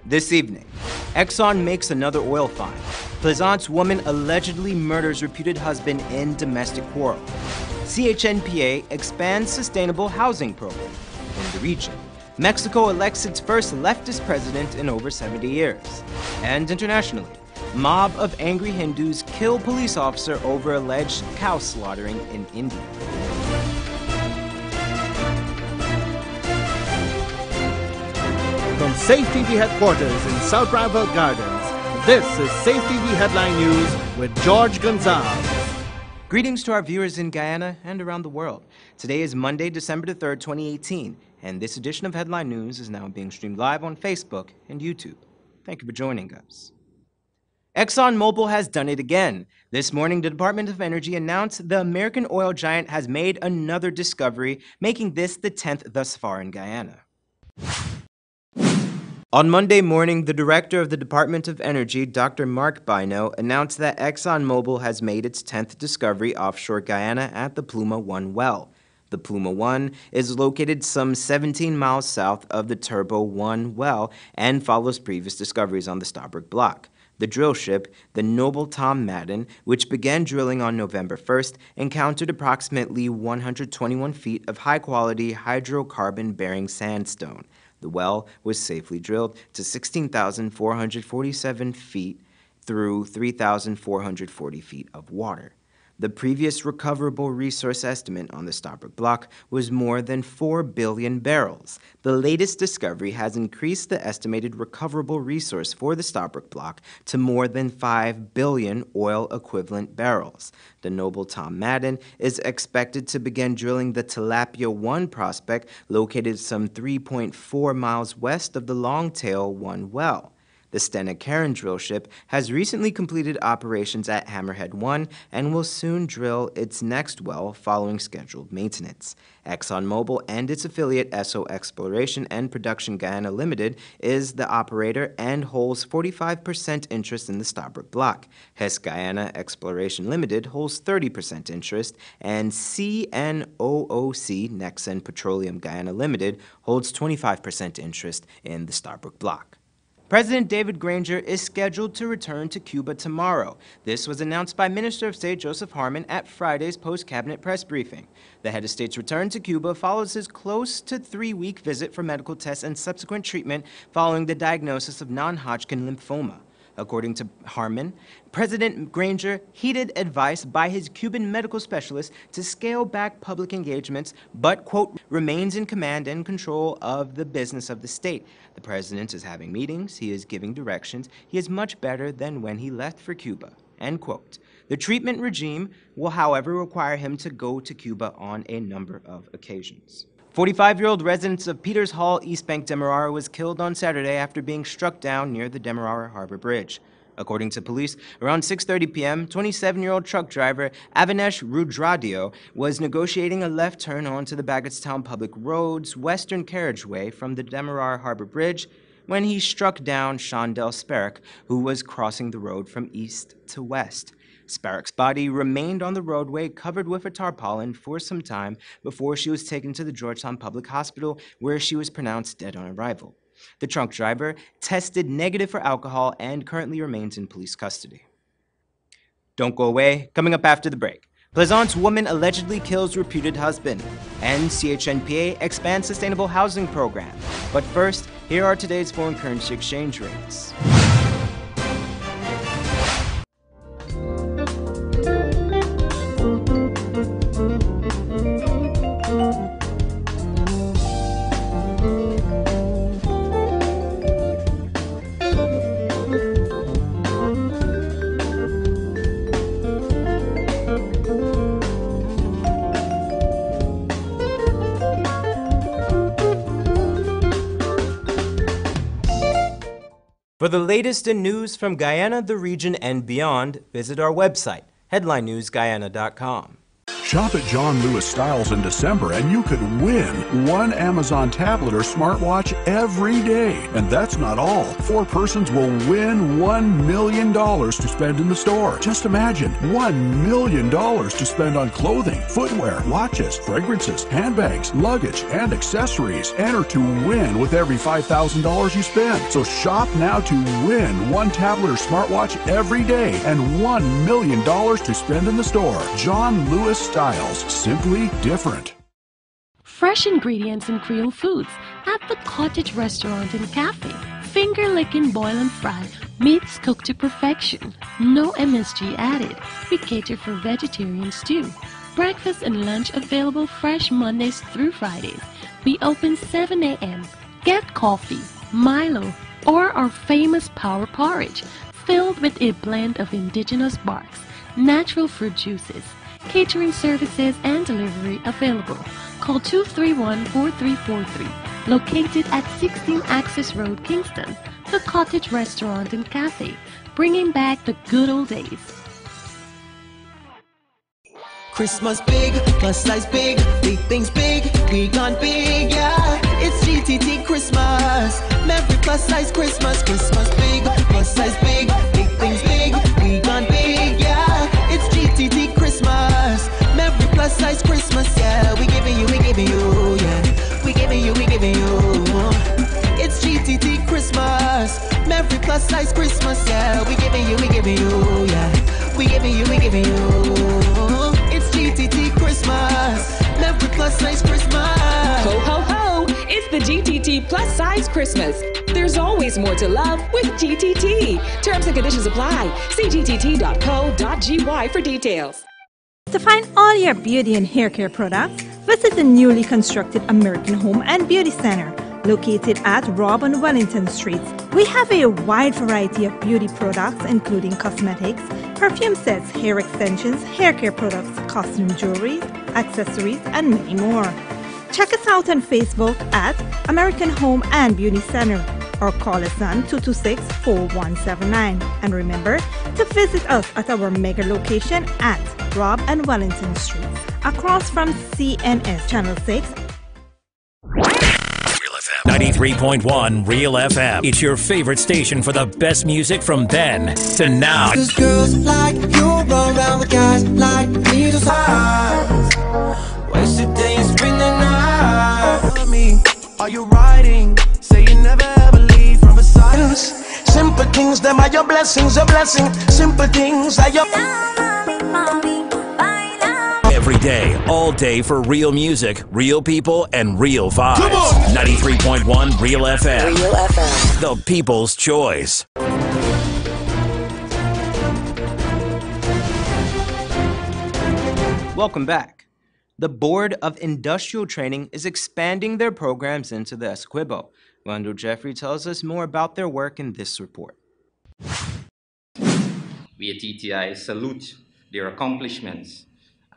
This evening, EXXON makes another oil find. Plaisance woman allegedly murders reputed husband in domestic quarrel. CH&PA expands sustainable housing program in the region. Mexico elects its first leftist president in over 70 years. And internationally, mob of angry Hindus kill police officer over alleged cow slaughtering in India. From Safe TV headquarters in South Rival Gardens, this is Safe TV Headline News with George Gonzalez. Greetings to our viewers in Guyana and around the world. Today is Monday, December the 3rd, 2018, and this edition of Headline News is now being streamed live on Facebook and YouTube. Thank you for joining us. ExxonMobil has done it again. This morning, the Department of Energy announced the American oil giant has made another discovery, making this the 10th thus far in Guyana. On Monday morning, the director of the Department of Energy, Dr. Mark Bino, announced that ExxonMobil has made its 10th discovery offshore Guyana at the Pluma 1 well. The Pluma 1 is located some 17 miles south of the Turbo 1 well and follows previous discoveries on the Stabroek Block. The drill ship, the Noble Tom Madden, which began drilling on November 1st, encountered approximately 121 feet of high-quality hydrocarbon-bearing sandstone. The well was safely drilled to 16,447 feet through 3,440 feet of water. The previous recoverable resource estimate on the Stabroek Block was more than 4 billion barrels. The latest discovery has increased the estimated recoverable resource for the Stabroek Block to more than 5 billion oil-equivalent barrels. The Noble Tom Madden is expected to begin drilling the Tilapia 1 prospect located some 3.4 miles west of the Longtail 1 well. The Stena Carron drillship has recently completed operations at Hammerhead 1 and will soon drill its next well following scheduled maintenance. ExxonMobil and its affiliate Esso Exploration and Production Guyana Limited is the operator and holds 45% interest in the Stabroek Block. Hess Guyana Exploration Limited holds 30% interest, and CNOOC, Nexen Petroleum Guyana Limited, holds 25% interest in the Stabroek Block. President David Granger is scheduled to return to Cuba tomorrow. This was announced by Minister of State Joseph Harmon at Friday's post-cabinet press briefing. The head of state's return to Cuba follows his close to 3-week visit for medical tests and subsequent treatment following the diagnosis of non-Hodgkin lymphoma. According to Harmon, President Granger heeded advice by his Cuban medical specialist to scale back public engagements, but, quote, remains in command and control of the business of the state. The president is having meetings, he is giving directions, he is much better than when he left for Cuba, end quote. The treatment regime will, however, require him to go to Cuba on a number of occasions. 45-year-old resident of Peters Hall, East Bank, Demerara, was killed on Saturday after being struck down near the Demerara Harbor Bridge. According to police, around 6:30 p.m., 27-year-old truck driver Avanesh Rudradio was negotiating a left turn onto the Bagotstown Public Road's western carriageway from the Demerara Harbor Bridge when he struck down Shondell Sparrock, who was crossing the road from east to west. Sparrock's body remained on the roadway covered with a tarpaulin for some time before she was taken to the Georgetown Public Hospital, where she was pronounced dead on arrival. The truck driver tested negative for alcohol and currently remains in police custody. Don't go away. Coming up after the break, Plaisance woman allegedly kills reputed husband, and CH&PA expands sustainable housing program. But first, here are today's foreign currency exchange rates. For the latest in news from Guyana, the region, and beyond, visit our website, headlinenewsguyana.com. Shop at John Lewis Styles in December and you could win one Amazon tablet or smartwatch every day. And that's not all. 4 persons will win $1 million to spend in the store. Just imagine, $1 million to spend on clothing, footwear, watches, fragrances, handbags, luggage, and accessories. Enter to win with every $5,000 you spend. So shop now to win one tablet or smartwatch every day and $1 million to spend in the store. John Lewis Styles, simply different. Fresh ingredients and Creole foods at the Cottage Restaurant and Cafe. Finger licking boil and fry, meats cooked to perfection. No MSG added. We cater for vegetarians too. Breakfast and lunch available fresh Mondays through Fridays. We open 7 a.m. Get coffee, Milo, or our famous power porridge filled with a blend of indigenous barks, natural fruit juices. Catering services and delivery available. Call 231-4343. Located at 16 Access Road, Kingston. The Cottage Restaurant and Cafe. Bringing back the good old days. Christmas big, plus size big things big, we gone big, yeah. It's GTT Christmas, Merry plus size Christmas, Christmas big, plus size big things big, we gone big, yeah. It's GTT Christmas, Merry plus size Christmas, yeah. We giving you, yeah. We giving you. It's GTT Christmas, Merry plus size Christmas, yeah. We giving you, yeah. We giving you. It's GTT Christmas, Merry plus size Christmas. Ho, ho, ho! It's the GTT plus size Christmas. There's always more to love with GTT. Terms and conditions apply. See gtt.co.gy for details. To find all your beauty and hair care products, visit the newly constructed American Home and Beauty Center, located at Robb and Wellington Streets. We have a wide variety of beauty products, including cosmetics, perfume sets, hair extensions, hair care products, costume jewelry, accessories, and many more. Check us out on Facebook at American Home and Beauty Center or call us on 226-4179. And remember to visit us at our mega location at Robb and Wellington Streets, across from CNS Channel 6. 93.1 Real FM. It's your favorite station for the best music from then to now. Cause girls like you run around with guys like me to size. Wasted days, spend the night. Me, are you riding? Say you never ever leave from beside us. Simple things, them are your blessings, a blessing. Simple things are your... Every day, all day for real music, real people, and real vibes. 93.1 Real FM. Real FM. The people's choice. Welcome back. The Board of Industrial Training is expanding their programs into the Essequibo. Wendell Jeffrey tells us more about their work in this report. We at TTI salute their accomplishments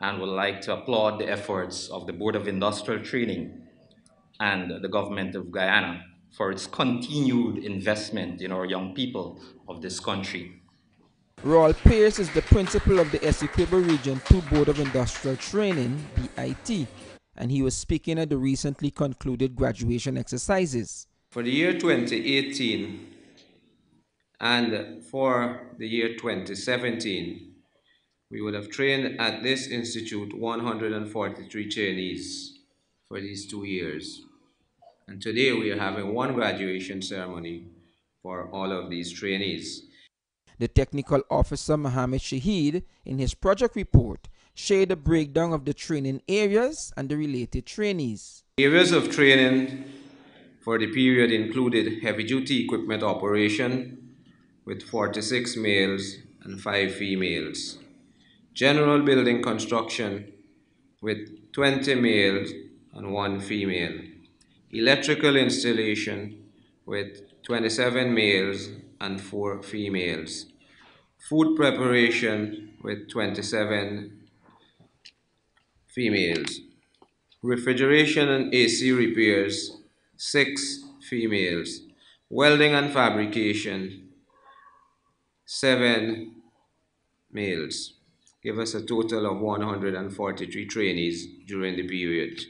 and would like to applaud the efforts of the Board of Industrial Training and the government of Guyana for its continued investment in our young people of this country. Royal Pierce is the principal of the Essequibo Region 2 Board of Industrial Training, BIT, and he was speaking at the recently concluded graduation exercises. For the year 2018 and for the year 2017, we would have trained at this institute 143 trainees for these 2 years. And today we are having one graduation ceremony for all of these trainees. The technical officer Mohammed Shahid, in his project report, shared a breakdown of the training areas and the related trainees. Areas of training for the period included heavy-duty equipment operation with 46 males and 5 females. General building construction with 20 males and 1 female. Electrical installation with 27 males and 4 females. Food preparation with 27 females. Refrigeration and AC repairs, 6 females. Welding and fabrication, 7 males. give us a total of 143 trainees during the period.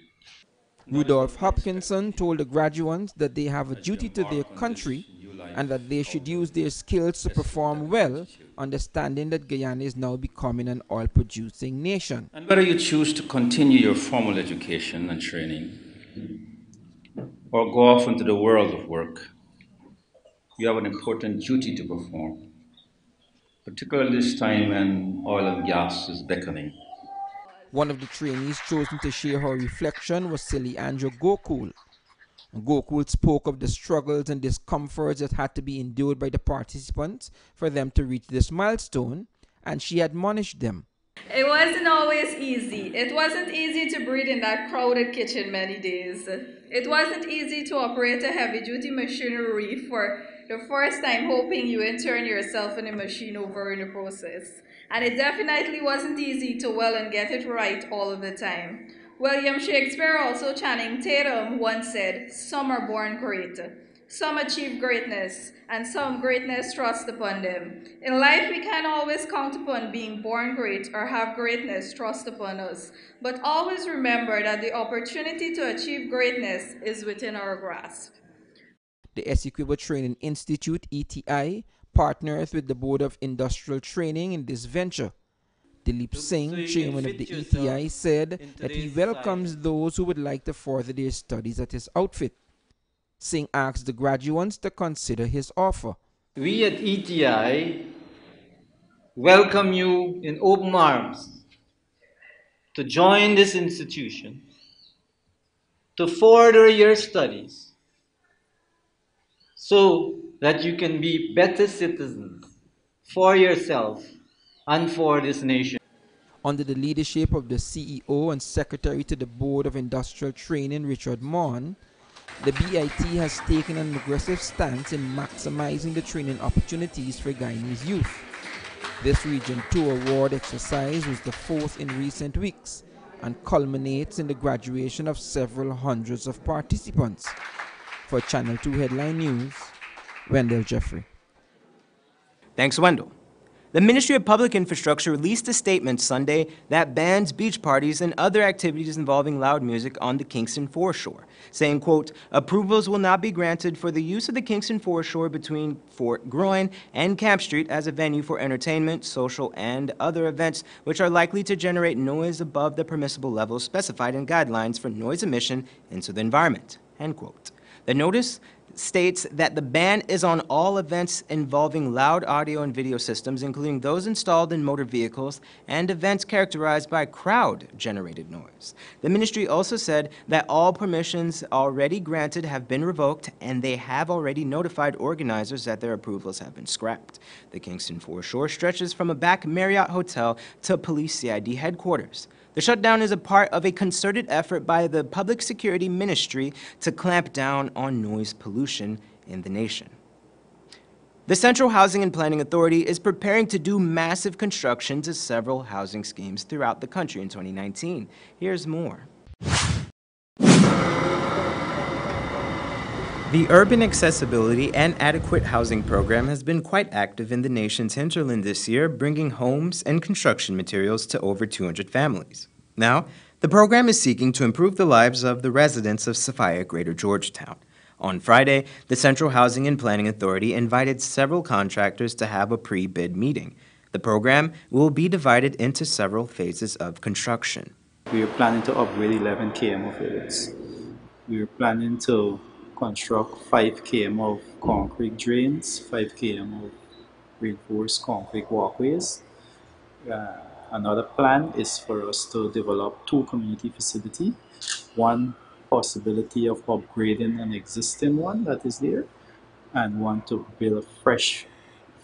Rudolph Hopkinson told the graduates that they have a duty to their country and that they should use their skills to perform well, understanding that Guyana is now becoming an oil-producing nation. And whether you choose to continue your formal education and training or go off into the world of work, you have an important duty to perform, particularly this time when oil and gas is beckoning. One of the trainees chosen to share her reflection was Silly Andrew Gokul. Gokul spoke of the struggles and discomforts that had to be endured by the participants for them to reach this milestone, and she admonished them. It wasn't always easy. It wasn't easy to breathe in that crowded kitchen many days. It wasn't easy to operate a heavy-duty machinery for the first time, hoping you would turn yourself and the machine over in the process. And it definitely wasn't easy to well and get it right all of the time. William Shakespeare, also Channing Tatum, once said, "Some are born great. Some achieve greatness, and some greatness thrust upon them." In life, we can't always count upon being born great or have greatness thrust upon us. But always remember that the opportunity to achieve greatness is within our grasp. The Essequibo Training Institute, ETI, partners with the Board of Industrial Training in this venture. Dilip Singh, chairman of the ETI, said that he welcomes those who would like to further their studies at his outfit. Singh asked the graduates to consider his offer. We at ETI welcome you in open arms to join this institution, to further your studies, so that you can be better citizens for yourself and for this nation. Under the leadership of the CEO and Secretary to the Board of Industrial Training, Richard Mon, the BIT has taken an aggressive stance in maximizing the training opportunities for Guyanese youth. This Region 2 award exercise was the fourth in recent weeks and culminates in the graduation of several hundreds of participants. For Channel 2 Headline News, Wendell Jeffrey. Thanks, Wendell. The Ministry of Public Infrastructure released a statement Sunday that bans beach parties and other activities involving loud music on the Kingston Foreshore, saying, quote, "Approvals will not be granted for the use of the Kingston Foreshore between Fort Groin and Camp Street as a venue for entertainment, social, and other events which are likely to generate noise above the permissible levels specified in guidelines for noise emission into the environment," end quote. The notice states that the ban is on all events involving loud audio and video systems, including those installed in motor vehicles and events characterized by crowd-generated noise. The ministry also said that all permissions already granted have been revoked, and they have already notified organizers that their approvals have been scrapped. The Kingston Foreshore stretches from a back Marriott hotel to police CID headquarters. The shutdown is a part of a concerted effort by the Public Security Ministry to clamp down on noise pollution in the nation. The Central Housing and Planning Authority is preparing to do massive construction to several housing schemes throughout the country in 2019. Here's more. The Urban Accessibility and Adequate Housing Program has been quite active in the nation's hinterland this year, bringing homes and construction materials to over 200 families. Now, the program is seeking to improve the lives of the residents of Sophia, Greater Georgetown. On Friday, the Central Housing and Planning Authority invited several contractors to have a pre-bid meeting. The program will be divided into several phases of construction. We are planning to upgrade 11 km of roads. We are planning to construct 5 km of concrete drains, 5 km of reinforced concrete walkways. Another plan is for us to develop 2 community facilities. One possibility of upgrading an existing one that is there, and one to build a fresh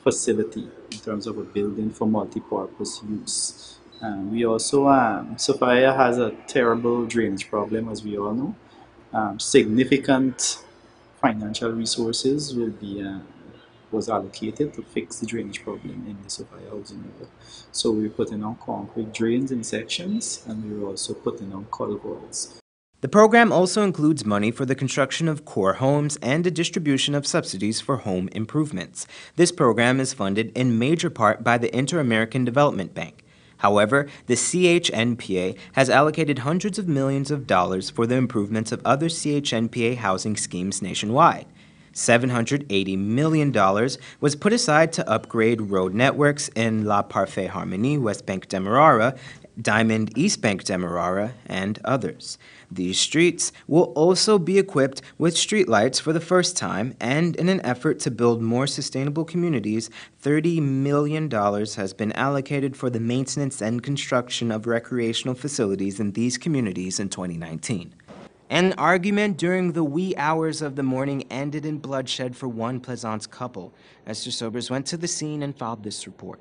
facility in terms of a building for multi-purpose use. We also, Sophia has a terrible drainage problem, as we all know. Significant financial resources was allocated to fix the drainage problem in the Sophia housing area. So we're putting on concrete drains in sections, and we're also putting on culverts. The program also includes money for the construction of core homes and the distribution of subsidies for home improvements. This program is funded in major part by the Inter-American Development Bank. However, the CH&PA has allocated hundreds of millions of dollars for the improvements of other CH&PA housing schemes nationwide. $780 million was put aside to upgrade road networks in La Parfaite Harmonie, West Bank Demerara, Diamond, East Bank Demerara, and others. These streets will also be equipped with streetlights for the first time, and in an effort to build more sustainable communities, $30 million has been allocated for the maintenance and construction of recreational facilities in these communities in 2019. An argument during the wee hours of the morning ended in bloodshed for one Plaisance couple. Esther Sobers went to the scene and filed this report.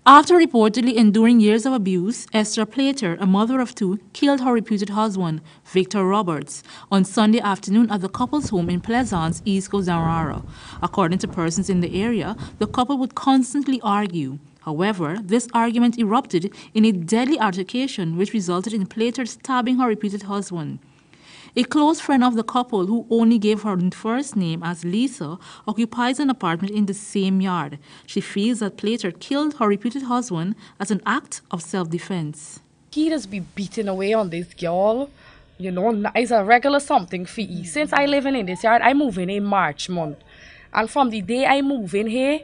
After reportedly enduring years of abuse, Esther Plater, a mother of two, killed her reputed husband, Victor Roberts, on Sunday afternoon at the couple's home in Plaisance, East Coast Demerara. According to persons in the area, the couple would constantly argue. However, this argument erupted in a deadly altercation which resulted in Plater stabbing her reputed husband. A close friend of the couple, who only gave her first name as Lisa, occupies an apartment in the same yard. She feels that Plater killed her reputed husband as an act of self-defense. He just be beating away on this girl. You know, it's a regular something for you. Since I live in this yard, I move in March month. And from the day I move in here,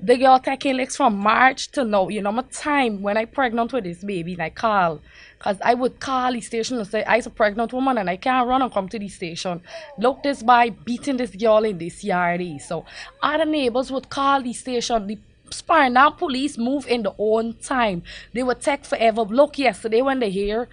the girl taking legs from March to now. You know, my time when I pregnant with this baby, and I call. Because I would call the station and say, I'm a pregnant woman and I can't run and come to the station. Look, this boy beating this girl in this yard. So other neighbors would call the station. The Sparna police move in their own time. They would take forever. Look, yesterday when they hear,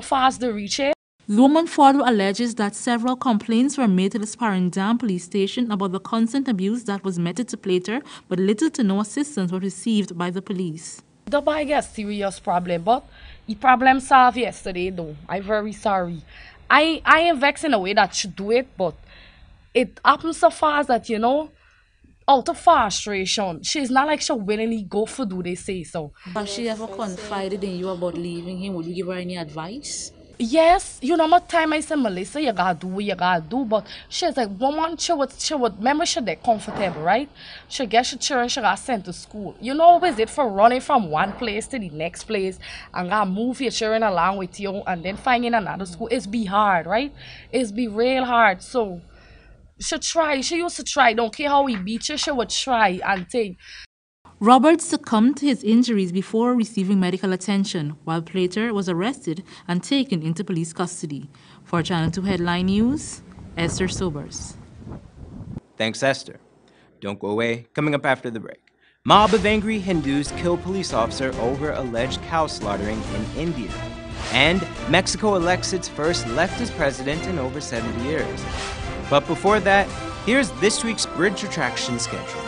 fast to reach it. The woman further alleges that several complaints were made to the Sparendam police station about the constant abuse that was meted to Plater, but little to no assistance was received by the police. The boy got serious problem, but the problem solved yesterday though. I'm very sorry. I am vexed in a way that she do it, but it happens so fast that, you know, out of frustration, she's not like she willingly go for do they say so. Has she ever confided in you about leaving him? Would you give her any advice? Yes, you know, my time I said, Melissa, you gotta do what you gotta do, but she's like, woman, she would, remember she that comfortable, right? She get her children, she got sent to school. You know, is it for running from one place to the next place and gotta move your children along with you and then finding another school? It's be hard, right? It's be real hard. So, she used to try, don't care how we beat you, she would try and take. Roberts succumbed to his injuries before receiving medical attention, while Plater was arrested and taken into police custody. For Channel 2 Headline News, Esther Sobers. Thanks, Esther. Don't go away. Coming up after the break. Mob of angry Hindus kill police officer over alleged cow slaughtering in India. And Mexico elects its first leftist president in over 70 years. But before that, here's this week's bridge retraction schedule.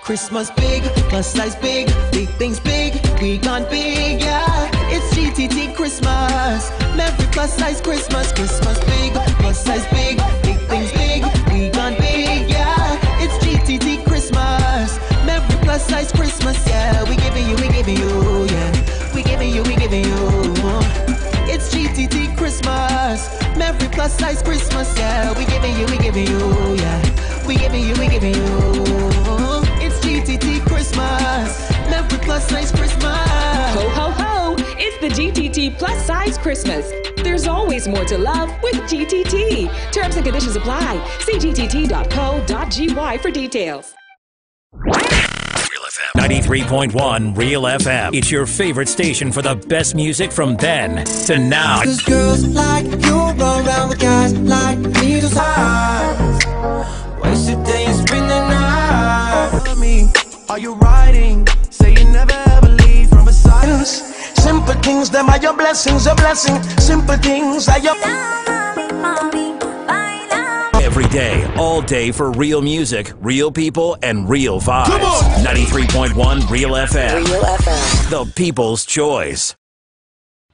Christmas big, plus size big, big things big, we gone big, yeah. It's GTT Christmas, Merry plus size Christmas, Christmas big, plus size big, big things big, we gone big, yeah. It's GTT Christmas, Merry plus size Christmas, yeah. We giving you, yeah. We giving you. It's GTT Christmas, Merry plus size Christmas, yeah. We giving you, yeah. We giving you. It's GTT Christmas, Merry plus size Christmas. Ho, ho, ho! It's the GTT plus size Christmas. There's always more to love with GTT. Terms and conditions apply. See gtt.co.gy for details. 93.1 Real FM. It's your favorite station for the best music from then to now. 'Cause girls like you run around with guys like me to size. Waste a day and spend the night. Tell me, are you riding? Say you never ever leave from beside us. Simple things, them are your blessings, a blessing. Simple things are your... Every day, all day for real music, real people, and real vibes. Come on! 93.1 Real FM. Real FM. The People's Choice.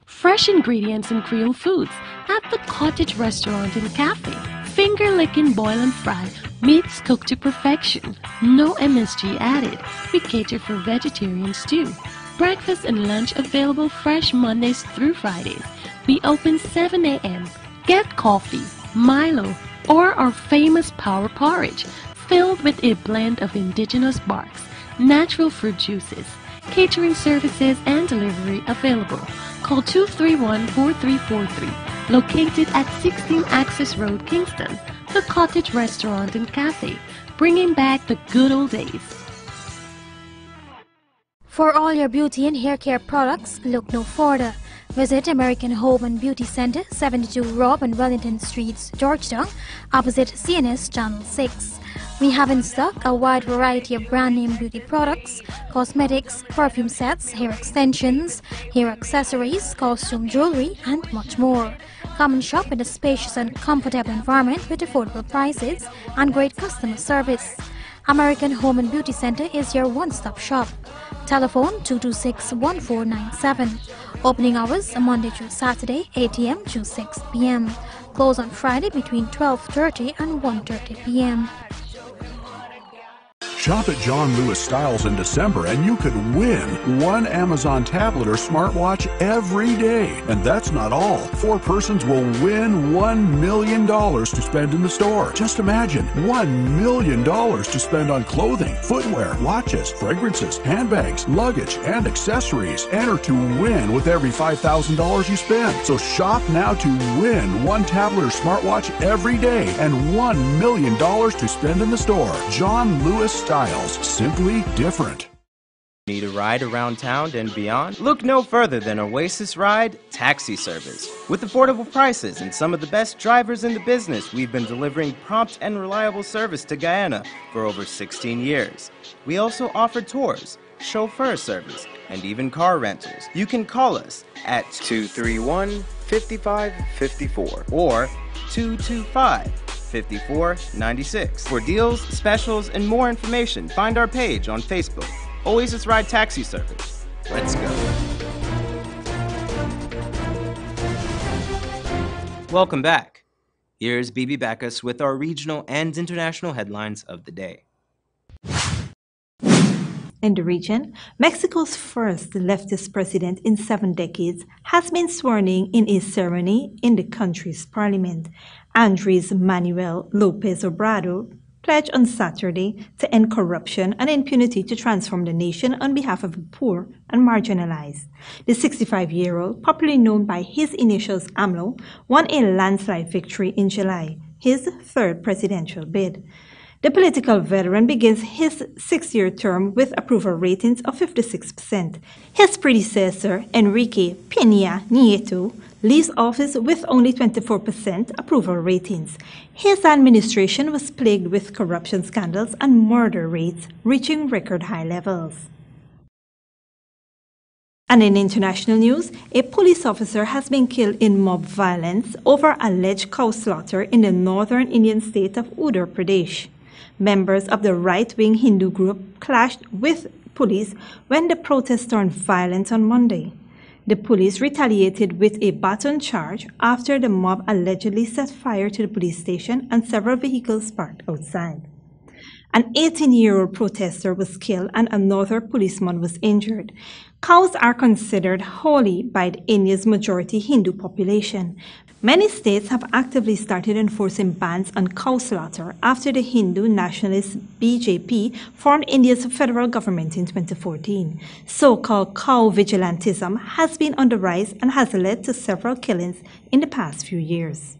Fresh ingredients and Creole foods at the Cottage Restaurant and Cafe. Finger-licking boil and fry, meats cooked to perfection. No MSG added. We cater for vegetarians too. Breakfast and lunch available fresh Mondays through Fridays. We open 7 a.m. Get coffee, Milo, or our famous power porridge, filled with a blend of indigenous barks, natural fruit juices. Catering services and delivery available. Call 231-4343. Located at 16 Access Road, Kingston. The Cottage Restaurant and Cafe, bringing back the good old days. For all your beauty and hair care products, look no further. Visit American Home and Beauty Center, 72 Rob and Wellington Streets, Georgetown, opposite CNS Channel 6. We have in stock a wide variety of brand name beauty products, cosmetics, perfume sets, hair extensions, hair accessories, costume jewelry, and much more. Come and shop in a spacious and comfortable environment with affordable prices and great customer service. American Home and Beauty Center is your one-stop shop. Telephone 226-1497. Opening hours Monday through Saturday, 8 a.m. to 6 p.m. Close on Friday between 12:30 and 1:30 p.m. Shop at John Lewis Styles in December and you could win one Amazon tablet or smartwatch every day. And that's not all. 4 persons will win $1 million to spend in the store. Just imagine, $1 million to spend on clothing, footwear, watches, fragrances, handbags, luggage, and accessories. Enter to win with every $5,000 you spend. So shop now to win one tablet or smartwatch every day and $1 million to spend in the store. John Lewis Styles, simply different. Need a ride around town and beyond? Look no further than Oasis Ride Taxi Service. With affordable prices and some of the best drivers in the business, we've been delivering prompt and reliable service to Guyana for over 16 years. We also offer tours, chauffeur service, and even car rentals. You can call us at 231-5554 or 225-5496. For deals, specials, and more information, find our page on Facebook, Oasis Ride Taxi Service. Let's go. Welcome back. Here's Bibi Bacchus with our regional and international headlines of the day. In the region, Mexico's first leftist president in 7 decades has been sworn in a ceremony in the country's parliament. Andres Manuel Lopez Obrador pledged on Saturday to end corruption and impunity to transform the nation on behalf of the poor and marginalized. The 65-year-old, popularly known by his initials AMLO, won a landslide victory in July, his 3rd presidential bid. The political veteran begins his 6-year term with approval ratings of 56%. His predecessor, Enrique Peña Nieto, leaves office with only 24% approval ratings. His administration was plagued with corruption scandals and murder rates reaching record high levels. And in international news, a police officer has been killed in mob violence over alleged cow slaughter in the northern Indian state of Uttar Pradesh. Members of the right-wing Hindu group clashed with police when the protests turned violent on Monday. The police retaliated with a baton charge after the mob allegedly set fire to the police station and several vehicles parked outside. An 18-year-old protester was killed and another policeman was injured. Cows are considered holy by India's majority Hindu population. Many states have actively started enforcing bans on cow slaughter after the Hindu nationalist BJP formed India's federal government in 2014. So-called cow vigilantism has been on the rise and has led to several killings in the past few years.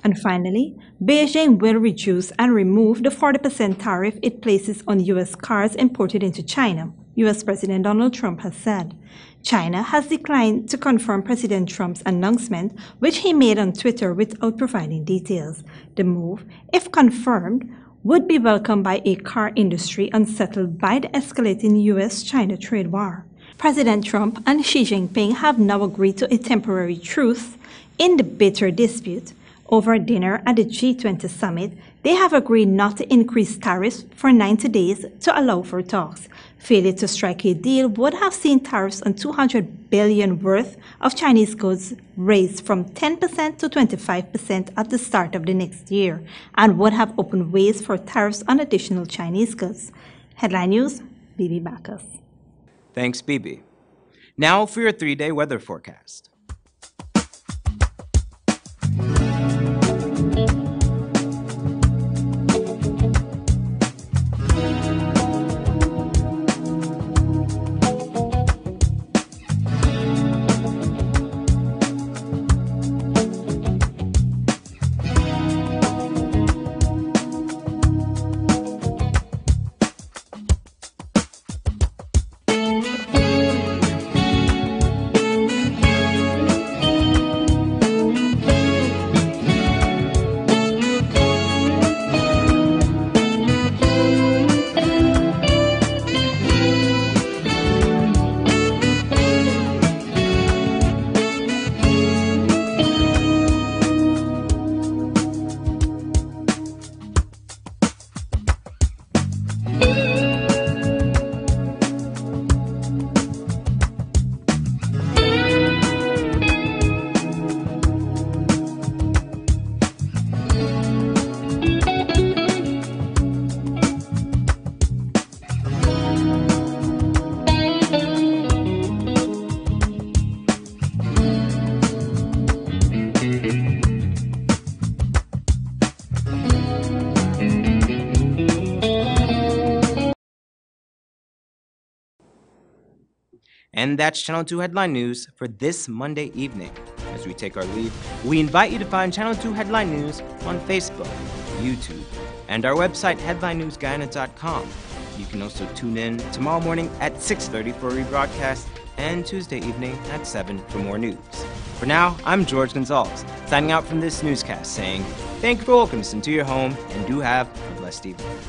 And finally, Beijing will reduce and remove the 40% tariff it places on U.S. cars imported into China, U.S. President Donald Trump has said. China has declined to confirm President Trump's announcement, which he made on Twitter without providing details. The move, if confirmed, would be welcomed by a car industry unsettled by the escalating U.S.-China trade war. President Trump and Xi Jinping have now agreed to a temporary truce in the bitter dispute Over dinner at the G20 summit, they have agreed not to increase tariffs for 90 days to allow for talks. Failure to strike a deal would have seen tariffs on $200 billion worth of Chinese goods raised from 10% to 25% at the start of the next year, and would have opened ways for tariffs on additional Chinese goods. Headline News, Bibi Bacchus. Thanks, Bibi. Now for your 3-day weather forecast. And that's Channel 2 Headline News for this Monday evening. As we take our leave, we invite you to find Channel 2 Headline News on Facebook, YouTube, and our website, headlinenewsguyana.com. You can also tune in tomorrow morning at 6:30 for a rebroadcast and Tuesday evening at 7 for more news. For now, I'm George Gonzalez, signing out from this newscast saying, thank you for welcoming us into your home and do have a blessed evening.